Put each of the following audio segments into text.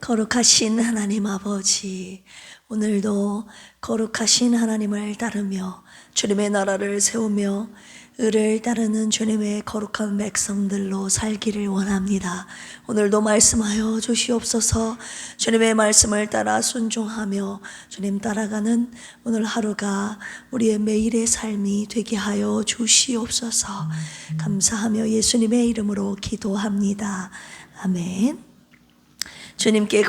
거룩하신 하나님 아버지, 오늘도 거룩하신 하나님을 따르며 주님의 나라를 세우며 의를 따르는 주님의 거룩한 백성들로 살기를 원합니다. 오늘도 말씀하여 주시옵소서. 주님의 말씀을 따라 순종하며 주님 따라가는 오늘 하루가 우리의 매일의 삶이 되게 하여 주시옵소서. 감사하며 예수님의 이름으로 기도합니다. 아멘. 주님께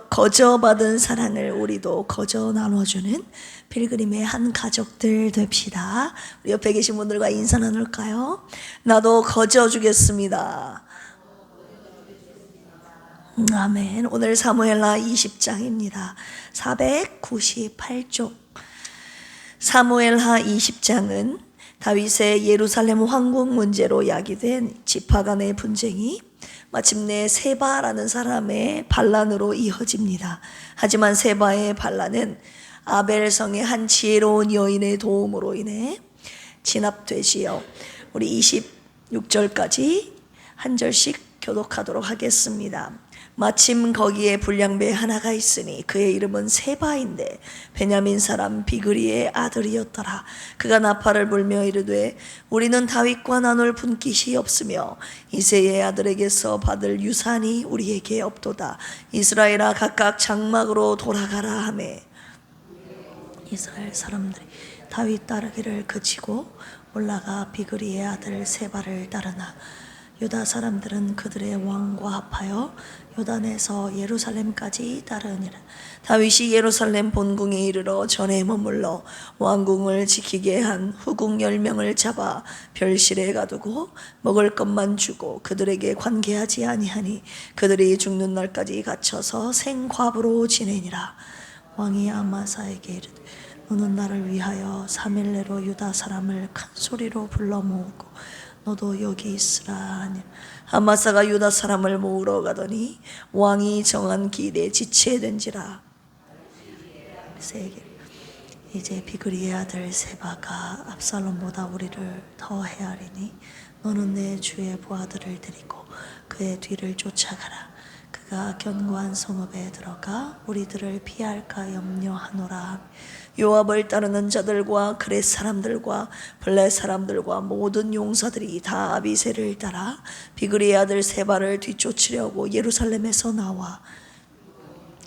거저받은 사랑을 우리도 거저 나눠주는 필그림의 한 가족들 됩시다. 우리 옆에 계신 분들과 인사 나눌까요? 나도 거저 주겠습니다. 아멘. 오늘 사무엘하 20장입니다. 498쪽. 사무엘하 20장은 다윗의 예루살렘 황궁 문제로 야기된 지파 간의 분쟁이 마침내 세바라는 사람의 반란으로 이어집니다. 하지만 세바의 반란은 아벨성의 한 지혜로운 여인의 도움으로 인해 진압되지요. 우리 26절까지 한 절씩 교독하도록 하겠습니다. 마침 거기에 불량배 하나가 있으니 그의 이름은 세바인데 베냐민 사람 비그리의 아들이었더라. 그가 나팔을 불며 이르되 우리는 다윗과 나눌 분깃이 없으며 이새의 아들에게서 받을 유산이 우리에게 없도다. 이스라엘아 각각 장막으로 돌아가라 하매 이스라엘 사람들이 다윗 따르기를 그치고 올라가 비그리의 아들 세바를 따르나 유다 사람들은 그들의 왕과 합하여 요단에서 예루살렘까지 따르니라. 다윗이 예루살렘 본궁에 이르러 전에 머물러 왕궁을 지키게 한 후궁 10명을 잡아 별실에 가두고 먹을 것만 주고 그들에게 관계하지 아니하니 그들이 죽는 날까지 갇혀서 생과부로 지내니라. 왕이 아마사에게 이르되 너는 나를 위하여 3일 내로 유다 사람을 큰 소리로 불러 모으고 너도 여기 있으라 하니 아마사가 유다 사람을 모으러 가더니 왕이 정한 길에 지체된지라. 이제 비그리의 아들 세바가 압살롬보다 우리를 더 헤아리니 너는 내 주의 부하들을 데리고 그의 뒤를 쫓아가라. 그가 견고한 성읍에 들어가 우리들을 피할까 염려하노라. 요압을 따르는 자들과 그렛 사람들과 블렛 사람들과 모든 용사들이 다 아비새를 따라 비그리의 아들 세바를 뒤쫓으려고 예루살렘에서 나와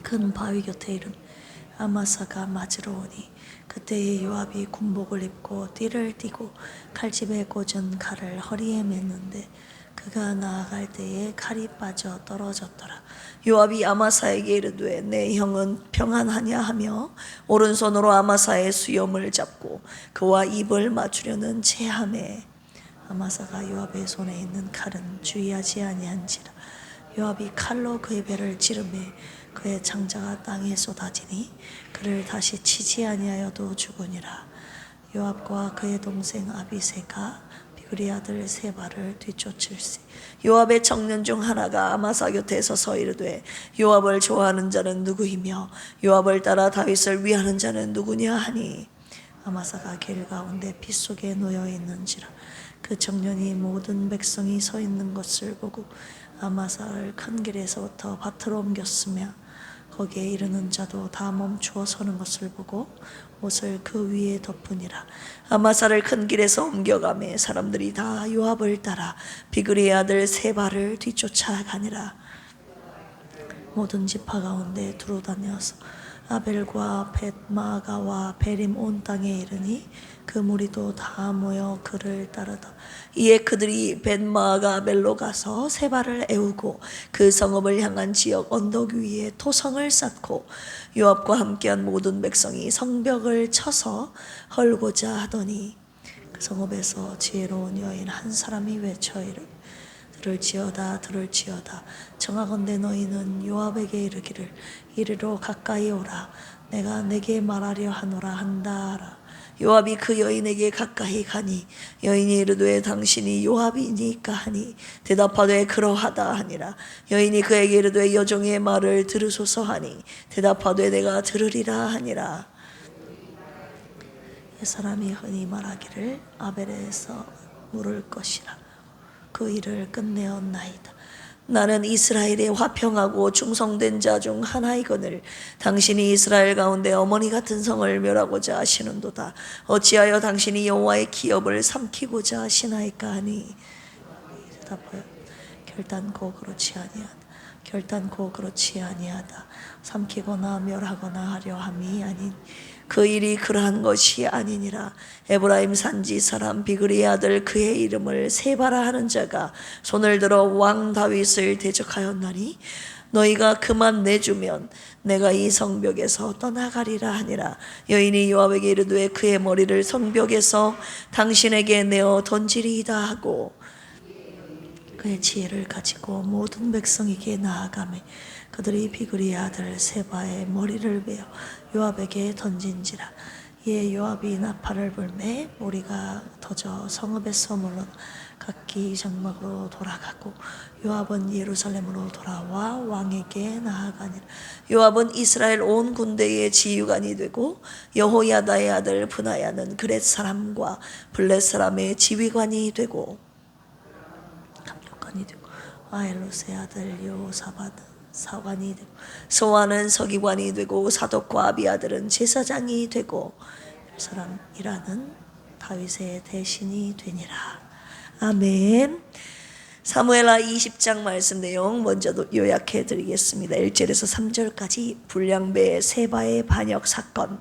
큰 바위 곁에 이른 아마사가 맞으러 오니 그때에 요압이 군복을 입고 띠를 띠고 칼집에 꽂은 칼을 허리에 맸는데 그가 나아갈 때에 칼이 빠져 떨어졌더라. 요압이 아마사에게 이르되 내 형은 평안하냐 하며 오른손으로 아마사의 수염을 잡고 그와 입을 맞추려는 체함에 아마사가 요압의 손에 있는 칼은 주의하지 아니한지라. 요압이 칼로 그의 배를 찌르매 그의 장자가 땅에 쏟아지니 그를 다시 치지 아니하여도 죽으니라. 요압과 그의 동생 아비새가 비그리 아들 세바를 뒤쫓을세. 요압의 청년 중 하나가 아마사 곁에 서서 이르되 요압을 좋아하는 자는 누구이며 요압을 따라 다윗을 위하는 자는 누구냐 하니 아마사가 길 가운데 피 속에 놓여 있는지라. 그 청년이 모든 백성이 서 있는 것을 보고 아마사를 큰 길에서부터 밭으로 옮겼으며 거기에 이르는 자도 다 멈추어 서는 것을 보고 옷을 그 위에 덮으니라. 아마사를 큰 길에서 옮겨가매 사람들이 다 요압을 따라 비그리의 아들 세바를 뒤쫓아가니라. 모든 지파 가운데 두루 다녀서 아벨과 벳마가와 베림 온 땅에 이르니 그 무리도 다 모여 그를 따르다. 이에 그들이 벳마가 아벨로 가서 세바를 애우고 그 성읍을 향한 지역 언덕 위에 토성을 쌓고 요압과 함께한 모든 백성이 성벽을 쳐서 헐고자 하더니 그 성읍에서 지혜로운 여인 한 사람이 외쳐 이르되 들을지어다 들을지어다 청하건대 너희는 요압에게 이르기를 이리로 가까이 오라 내가 내게 말하려 하노라 한다라. 요압이 그 여인에게 가까이 가니 여인이 이르되 당신이 요압이니까 하니 대답하되 그러하다 하니라. 여인이 그에게 이르되 여종의 말을 들으소서 하니 대답하되 내가 들으리라 하니라. 이 사람이 흔히 말하기를 아벨에서 물을 것이라. 그 일을 끝내었나이다. 나는 이스라엘의 화평하고 충성된 자 중 하나이거늘 당신이 이스라엘 가운데 어머니 같은 성을 멸하고자 하시는도다. 어찌하여 당신이 여호와의 기업을 삼키고자 하시나이까 하니. 대답하여 결단코 그렇지 아니하다. 결단코 그렇지 아니하다. 삼키거나 멸하거나 하려 함이 아닌 그 일이 그러한 것이 아니니라. 에브라임 산지 사람 비그리의 아들 그의 이름을 세바라 하는 자가 손을 들어 왕 다윗을 대적하였나니 너희가 그만 내주면 내가 이 성벽에서 떠나가리라 하니라. 여인이 요압에게 이르되 그의 머리를 성벽에서 당신에게 내어 던지리이다 하고 그의 지혜를 가지고 모든 백성에게 나아가매 그들이 비그리의 아들 세바의 머리를 베어 요압에게 던진지라. 이에 요압이 나팔을 불매 무리가 터져 성읍에서 물러 각기 장막으로 돌아가고 요압은 예루살렘으로 돌아와 왕에게 나아가니라. 요압은 이스라엘 온 군대의 지휘관이 되고 여호야다의 아들 브나야는 그렛 사람과 블렛 사람의 지휘관이 되고 아엘롯의 아들 여호사밧은 사관이 되고 소아는 서기관이 되고 사독과 아비아들은 제사장이 되고 사람이라는 다윗의 대신이 되니라. 아멘. 사무엘하 20장 말씀 내용 먼저 요약해 드리겠습니다. 1절에서 3절까지 불량배 세바의 반역 사건.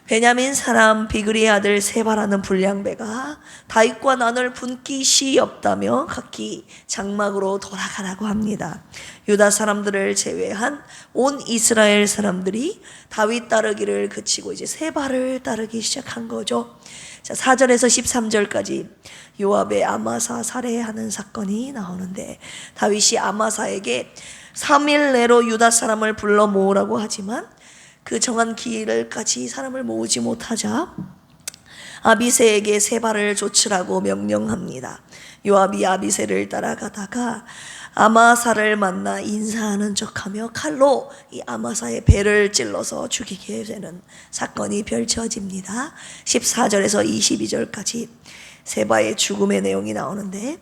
베냐민 사람 비그리의 아들 세바라는 불량배가 다윗과 나눌 분깃이 없다며 각기 장막으로 돌아가라고 합니다. 유다 사람들을 제외한 온 이스라엘 사람들이 다윗 따르기를 그치고 이제 세바를 따르기 시작한 거죠. 자, 4절에서 13절까지 요압의 아마사 살해하는 사건이 나오는데 다윗이 아마사에게 3일 내로 유다 사람을 불러 모으라고 하지만 그 정한 기일까지 사람을 모으지 못하자 아비새에게 세바를 조치라고 명령합니다. 요압이 아비새를 따라가다가 아마사를 만나 인사하는 척하며 칼로 이 아마사의 배를 찔러서 죽이게 되는 사건이 펼쳐집니다. 14절에서 22절까지 세바의 죽음의 내용이 나오는데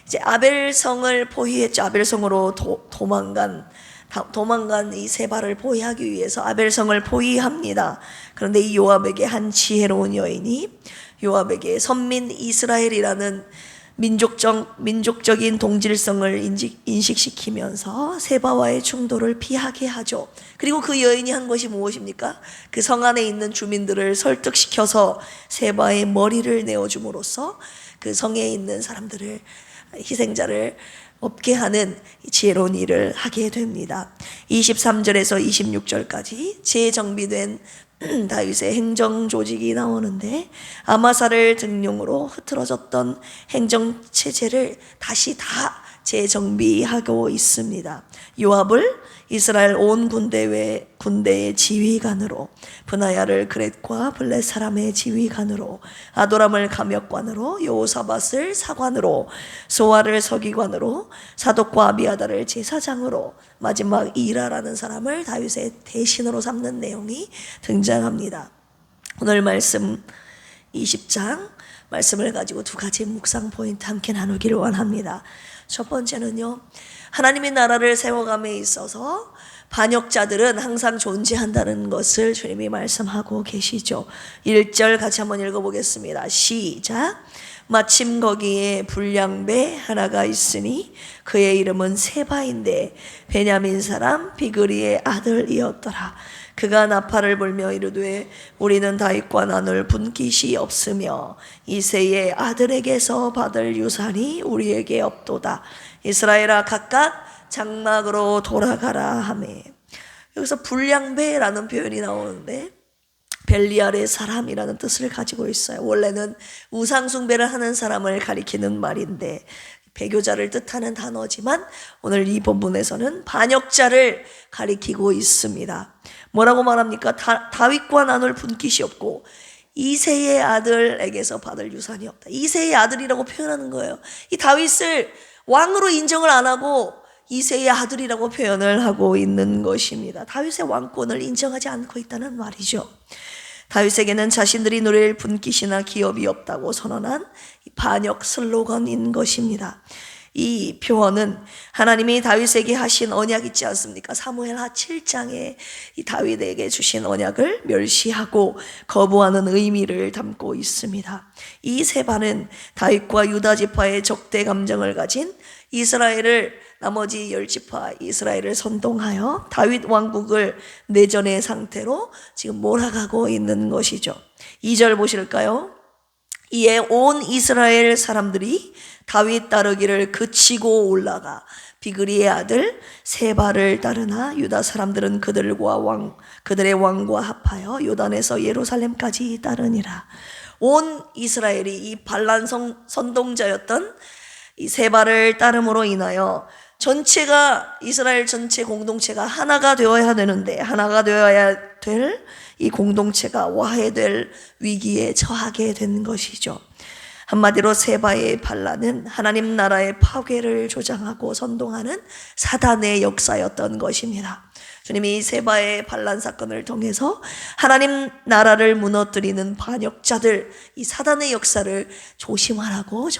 이제 아벨성을 포위했죠. 아벨성으로 도망간 이 세바를 포위하기 위해서 아벨성을 포위합니다. 그런데 이 요압에게 한 지혜로운 여인이 요압에게 선민 이스라엘이라는 민족적인 동질성을 인식시키면서 세바와의 충돌을 피하게 하죠. 그리고 그 여인이 한 것이 무엇입니까? 그 성 안에 있는 주민들을 설득시켜서 세바의 머리를 내어줌으로써 그 성에 있는 사람들을 희생자를 없게 하는 지혜로운 일을 하게 됩니다. 23절에서 26절까지 재정비된 다윗의 행정 조직이 나오는데 아마사를 등용으로 흐트러졌던 행정 체제를 다시 다 재정비하고 있습니다. 요압을 이스라엘 온 군대의 지휘관으로, 브나야를 그렛과 블렛 사람의 지휘관으로, 아도람을 감역관으로, 여호사밧을 사관으로, 소아를 서기관으로, 사독과 아비아다를 제사장으로, 마지막 이라라는 사람을 다윗의 대신으로 삼는 내용이 등장합니다. 오늘 말씀 20장 말씀을 가지고 두 가지 묵상 포인트 함께 나누기를 원합니다. 첫 번째는요, 하나님의 나라를 세워감에 있어서 반역자들은 항상 존재한다는 것을 주님이 말씀하고 계시죠. 1절 같이 한번 읽어보겠습니다. 시작. 마침 거기에 불량배 하나가 있으니 그의 이름은 세바인데 베냐민 사람 비그리의 아들이었더라. 그가 나팔을 불며 이르되 우리는 다윗과 나눌 분깃이 없으며 이새의 아들에게서 받을 유산이 우리에게 없도다. 이스라엘아 각각 장막으로 돌아가라 하매. 여기서 불량배라는 표현이 나오는데 벨리알의 사람이라는 뜻을 가지고 있어요. 원래는 우상숭배를 하는 사람을 가리키는 말인데 배교자를 뜻하는 단어지만 오늘 이 본문에서는 반역자를 가리키고 있습니다. 뭐라고 말합니까? 다윗과 나눌 분깃이 없고 이새의 아들에게서 받을 유산이 없다. 이새의 아들이라고 표현하는 거예요. 이 다윗을 왕으로 인정을 안 하고 이새의 아들이라고 표현을 하고 있는 것입니다. 다윗의 왕권을 인정하지 않고 있다는 말이죠. 다윗에게는 자신들이 누릴 분깃이나 기업이 없다고 선언한 반역 슬로건인 것입니다. 이 표어는 하나님이 다윗에게 하신 언약 있지 않습니까? 사무엘하 7장에 이 다윗에게 주신 언약을 멸시하고 거부하는 의미를 담고 있습니다. 이 세바는 다윗과 유다 지파의 적대 감정을 가진 이스라엘을 나머지 10지파 이스라엘을 선동하여 다윗 왕국을 내전의 상태로 지금 몰아가고 있는 것이죠. 2절 보실까요? 이에 온 이스라엘 사람들이 다윗 따르기를 그치고 올라가 비그리의 아들 세바를 따르나 유다 사람들은 그들의 왕과 합하여 요단에서 예루살렘까지 따르니라. 온 이스라엘이 이 반란 선동자였던 이 세바를 따름으로 인하여 전체가 이스라엘 전체 공동체가 하나가 되어야 되는데 하나가 되어야 될 이 공동체가 와해될 위기에 처하게 된 것이죠. 한마디로 세바의 반란은 하나님 나라의 파괴를 조장하고 선동하는 사단의 역사였던 것입니다. 주님이 세바의 반란 사건을 통해서 하나님 나라를 무너뜨리는 반역자들, 이 사단의 역사를 조심하라고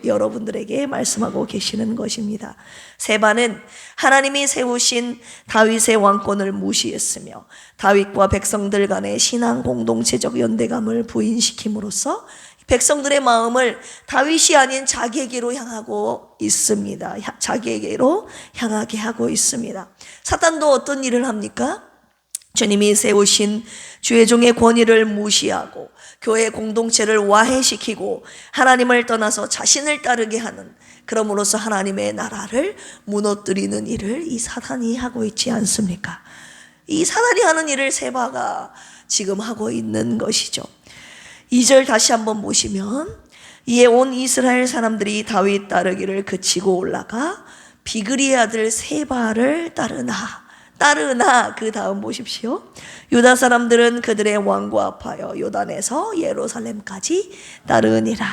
여러분들에게 말씀하고 계시는 것입니다. 세바는 하나님이 세우신 다윗의 왕권을 무시했으며 다윗과 백성들 간의 신앙 공동체적 연대감을 부인시킴으로써 백성들의 마음을 다윗이 아닌 자기에게로 향하고 있습니다. 자기에게로 향하게 하고 있습니다. 사탄도 어떤 일을 합니까? 주님이 세우신 주의 종의 권위를 무시하고 교회 공동체를 와해시키고 하나님을 떠나서 자신을 따르게 하는, 그럼으로써 하나님의 나라를 무너뜨리는 일을 이 사탄이 하고 있지 않습니까? 이 사단이 하는 일을 세바가 지금 하고 있는 것이죠. 2절 다시 한번 보시면 이에 온 이스라엘 사람들이 다윗 따르기를 그치고 올라가 비그리의 아들 세바를 따르나 그 다음 보십시오. 유다 사람들은 그들의 왕과 합하여 요단에서 예루살렘까지 따르니라.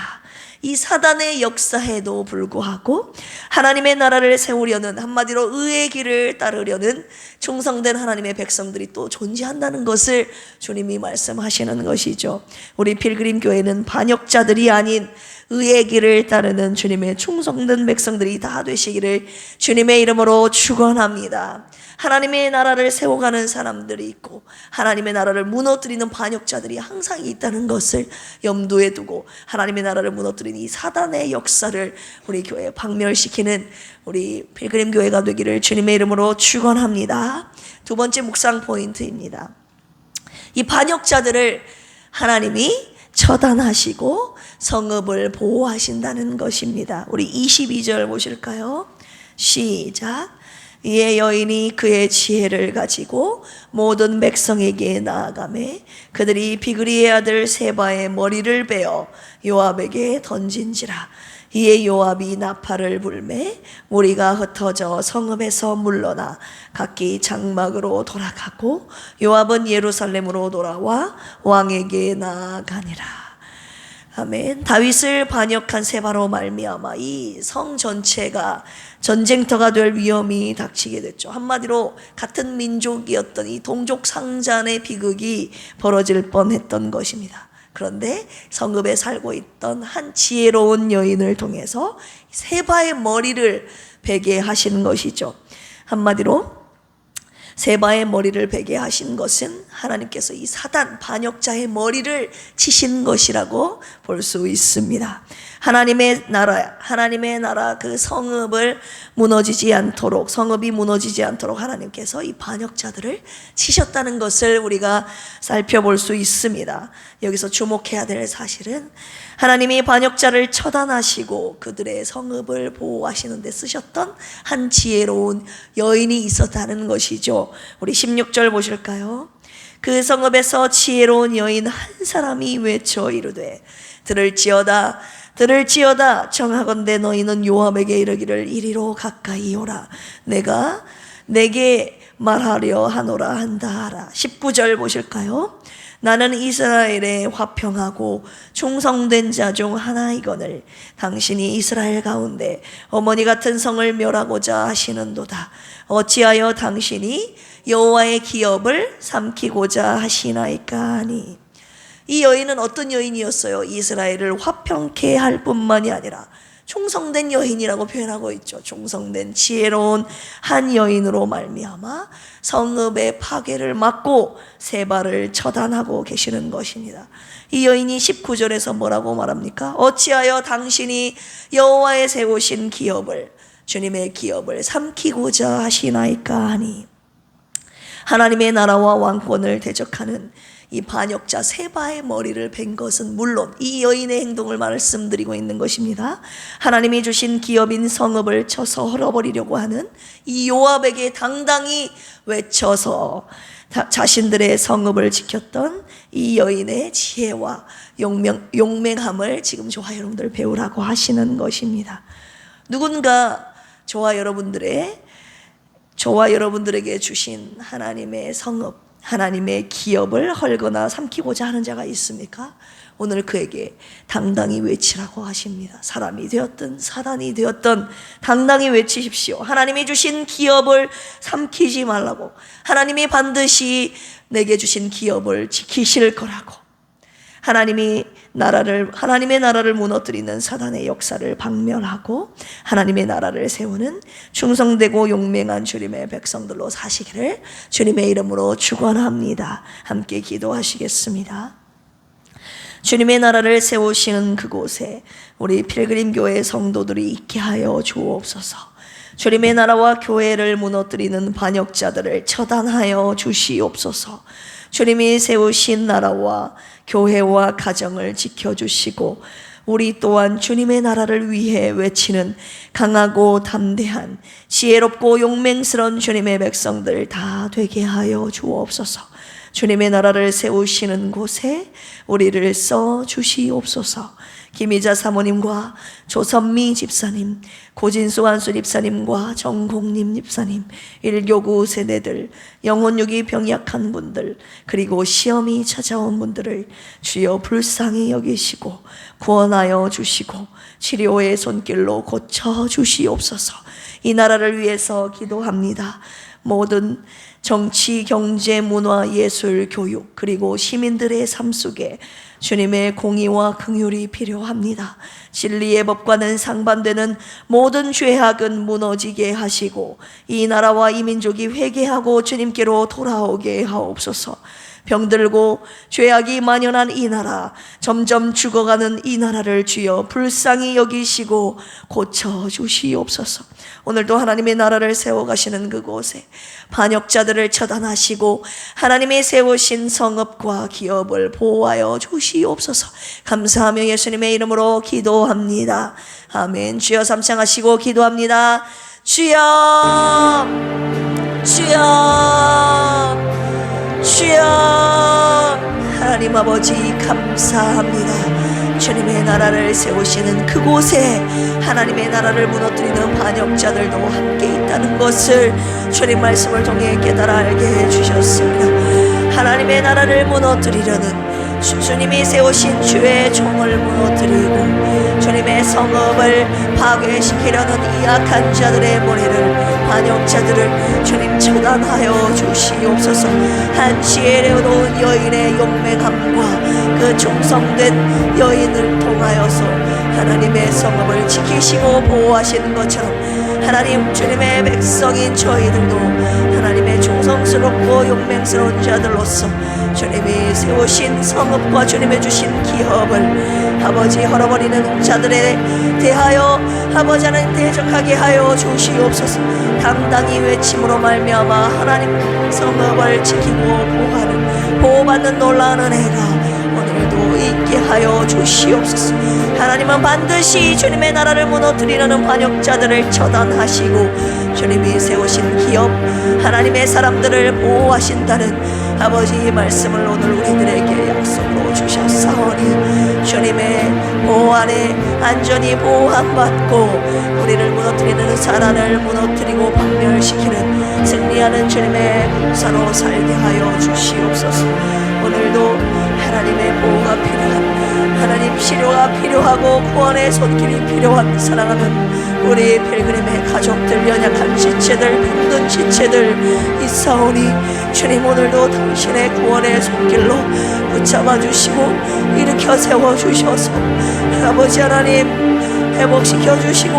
이 사단의 역사에도 불구하고 하나님의 나라를 세우려는, 한마디로 의의 길을 따르려는 충성된 하나님의 백성들이 또 존재한다는 것을 주님이 말씀하시는 것이죠. 우리 필그림 교회는 반역자들이 아닌 의의 길을 따르는 주님의 충성된 백성들이 다 되시기를 주님의 이름으로 축원합니다. 하나님의 나라를 세워가는 사람들이 있고 하나님의 나라를 무너뜨리는 반역자들이 항상 있다는 것을 염두에 두고 하나님의 나라를 무너뜨리는 이 사단의 역사를 우리 교회에 박멸시키는 우리 필그림 교회가 되기를 주님의 이름으로 축원합니다. 두 번째 묵상 포인트입니다. 이 반역자들을 하나님이 처단하시고 성읍을 보호하신다는 것입니다. 우리 22절 보실까요? 시작. 이에 여인이 그의 지혜를 가지고 모든 백성에게 나아가매 그들이 비그리의 아들 세바의 머리를 베어 요압에게 던진지라. 이에 요압이 나팔을 불매 무리가 흩어져 성읍에서 물러나 각기 장막으로 돌아가고 요압은 예루살렘으로 돌아와 왕에게 나아가니라. 아멘. 다윗을 반역한 세바로 말미암아 이 성 전체가 전쟁터가 될 위험이 닥치게 됐죠. 한마디로 같은 민족이었던 이 동족 상잔의 비극이 벌어질 뻔했던 것입니다. 그런데 성읍에 살고 있던 한 지혜로운 여인을 통해서 세바의 머리를 베게 하신 것이죠. 한마디로 세바의 머리를 베게 하신 것은 하나님께서 이 사단 반역자의 머리를 치신 것이라고 볼 수 있습니다. 하나님의 나라 그 성읍이 무너지지 않도록 하나님께서 이 반역자들을 치셨다는 것을 우리가 살펴볼 수 있습니다. 여기서 주목해야 될 사실은 하나님이 반역자를 처단하시고 그들의 성읍을 보호하시는 데 쓰셨던 한 지혜로운 여인이 있었다는 것이죠. 우리 16절 보실까요? 그 성읍에서 지혜로운 여인 한 사람이 외쳐 이르되 들을지어다 청하건대 너희는 요압에게 이르기를 이리로 가까이 오라. 내가 내게 말하려 하노라 한다 하라. 19절 보실까요? 나는 이스라엘의 화평하고 충성된 자 중 하나이거늘 당신이 이스라엘 가운데 어머니 같은 성을 멸하고자 하시는도다. 어찌하여 당신이 여호와의 기업을 삼키고자 하시나이까 하니. 이 여인은 어떤 여인이었어요? 이스라엘을 화평케 할 뿐만이 아니라 충성된 여인이라고 표현하고 있죠. 충성된 지혜로운 한 여인으로 말미암아 성읍의 파괴를 막고 세바를 처단하고 계시는 것입니다. 이 여인이 19절에서 뭐라고 말합니까? 어찌하여 당신이 여호와의 세우신 기업을, 주님의 기업을 삼키고자 하시나이까 하니, 하나님의 나라와 왕권을 대적하는 이 반역자 세바의 머리를 벤 것은 물론 이 여인의 행동을 말씀드리고 있는 것입니다. 하나님이 주신 기업인 성읍을 쳐서 헐어버리려고 하는 이 요압에게 당당히 외쳐서 자신들의 성읍을 지켰던 이 여인의 지혜와 용맹함을 지금 저와 여러분들 배우라고 하시는 것입니다. 누군가 저와 여러분들에게 주신 하나님의 성읍, 하나님의 기업을 헐거나 삼키고자 하는 자가 있습니까? 오늘 그에게 당당히 외치라고 하십니다. 사람이 되었든 사단이 되었든 당당히 외치십시오. 하나님이 주신 기업을 삼키지 말라고, 하나님이 반드시 내게 주신 기업을 지키실 거라고, 하나님의 나라를 무너뜨리는 사단의 역사를 박멸하고 하나님의 나라를 세우는 충성되고 용맹한 주님의 백성들로 사시기를 주님의 이름으로 축원합니다. 함께 기도하시겠습니다. 주님의 나라를 세우시는 그곳에 우리 필그림 교회 성도들이 있게 하여 주옵소서. 주님의 나라와 교회를 무너뜨리는 반역자들을 처단하여 주시옵소서. 주님이 세우신 나라와 교회와 가정을 지켜주시고 우리 또한 주님의 나라를 위해 외치는 강하고 담대한 지혜롭고 용맹스러운 주님의 백성들 다 되게 하여 주옵소서. 주님의 나라를 세우시는 곳에 우리를 써 주시옵소서. 김희자 사모님과 조선미 집사님, 고진수 한수 집사님과 정공림 집사님, 일교구 세대들, 영혼육이 병약한 분들, 그리고 시험이 찾아온 분들을 주여 불쌍히 여기시고 구원하여 주시고 치료의 손길로 고쳐 주시옵소서. 이 나라를 위해서 기도합니다. 모든 정치, 경제, 문화, 예술, 교육, 그리고 시민들의 삶 속에 주님의 공의와 긍휼이 필요합니다. 진리의 법과는 상반되는 모든 죄악은 무너지게 하시고 이 나라와 이 민족이 회개하고 주님께로 돌아오게 하옵소서. 병들고 죄악이 만연한 이 나라, 점점 죽어가는 이 나라를 주여 불쌍히 여기시고 고쳐주시옵소서. 오늘도 하나님의 나라를 세워가시는 그곳에 반역자들을 처단하시고 하나님의 세우신 성읍과 기업을 보호하여 주시옵소서. 감사하며 예수님의 이름으로 기도합니다. 아멘. 주여 삼창하시고 기도합니다. 주여, 주여, 주여. 하나님 아버지 감사합니다. 주님의 나라를 세우시는 그곳에 하나님의 나라를 무너뜨리는 반역자들도 함께 있다는 것을 주님 말씀을 통해 깨달아 알게 해주셨습니다. 하나님의 나라를 무너뜨리려는 주님이 세우신 주의 종을 무너뜨리고 주님의 성읍을 파괴시키려는 이 악한 자들의 머리를, 반역자들을 주님 처단하여 주시옵소서. 한 지혜로운 여인의 용맹함과 그 충성된 여인을 통하여서 하나님의 성읍을 지키시고 보호하시는 것처럼 하나님, 주님의 백성인 저희들도 하나님의 충성스럽고 용맹스러운 자들로서 주님이 세우신 성읍과 주님의 주신 기업을 아버지 헐어버리는 자들에 대하여 아버지 하나님 대적하게 하여 주시옵소서. 당당히 외침으로 말미암아 하나님 성읍을 지키고 보호하는, 보호받는 놀라운 은혜가 오늘도 있게 하여 주시옵소서. 하나님은 반드시 주님의 나라를 무너뜨리려는 반역자들을 처단하시고 주님이 세우신 기업, 하나님의 사람들을 보호하신다는 아버지의 말씀을 오늘 우리들에게 약속으로 주셨사오니 주님의 보호 안에 안전히 보호함받고 우리를 무너뜨리는 사단을 무너뜨리고 박멸시키는 승리하는 주님의 사로 살게 하여 주시옵소서. 오늘도 하나님의 보호가 필요한, 하나님 치료가 필요하고 구원의 손길이 필요한 사랑하는 우리 필그림의 가족들, 연약한 지체들, 힘든 지체들 있사오니 주님 오늘도 당신의 구원의 손길로 붙잡아 주시고 일으켜 세워 주셔서 아버지 하나님 회복시켜 주시고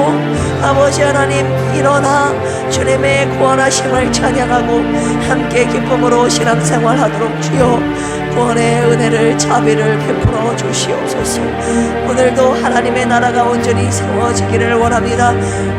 아버지 하나님 일어나 주님의 구원하심을 찬양하고 함께 기쁨으로 신앙생활하도록 주여 구원의 은혜를 자비를 베풀어 주시옵소서. 오늘도 하나님의 나라가 온전히 세워지기를 원합니다.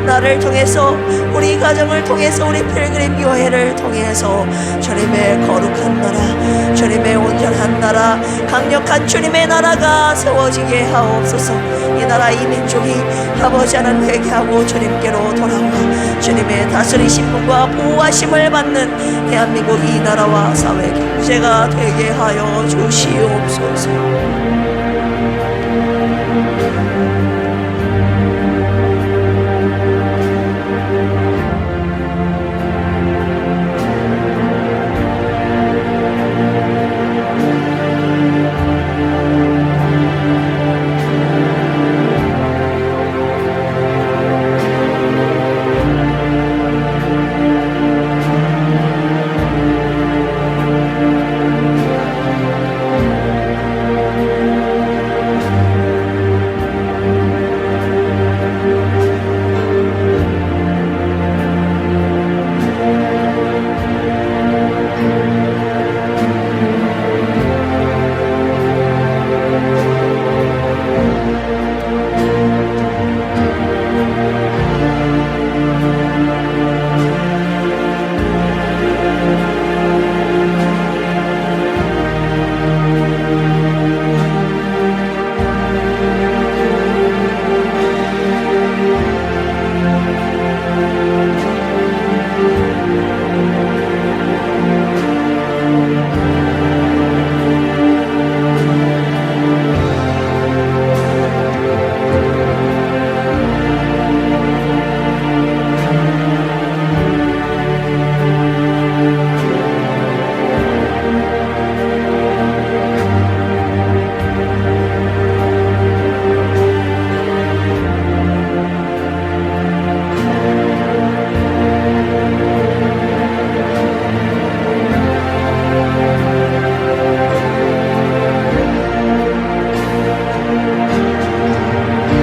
나를 통해서 우리 가정을 통해서 우리 필그림 교회를 통해서 주님의 거룩한 나라 주님의 온전한 나라 강력한 주님의 나라가 세워지게 하옵소서. 이 나라 이 민족이 아버지 하나님 회개하고 주님께로 돌아와 주님의 다스리신 분과 보호하심을 받는 대한민국 이 나라와 사회 경제가 되게 하여 주시옵소서.